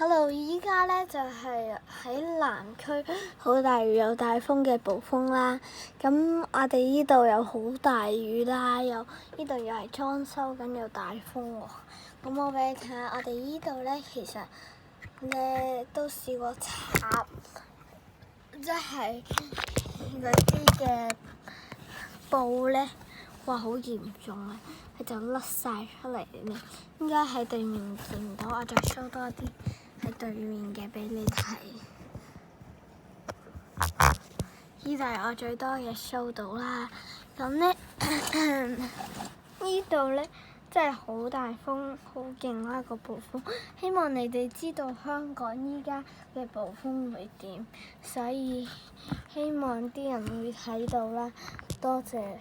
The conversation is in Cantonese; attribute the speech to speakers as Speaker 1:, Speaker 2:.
Speaker 1: Hello，依家咧就係喺南區好大雨有大風嘅暴風啦。咁我哋依度有好大雨啦，依度又係裝修緊有大風喎。咁我俾你睇下，我哋依度咧其實咧都試過插，即係嗰啲嘅布咧，哇好嚴重啊！佢就甩晒出嚟咧，應該喺對面見唔到，我再 show 多啲喺對面嘅俾你睇。依度係我最多嘅 show 到啦。咁咧，依度咧真係好大風，好勁啦個暴風。希望你哋知道香港依家嘅暴風會點，所以希望啲人會睇到啦。多謝。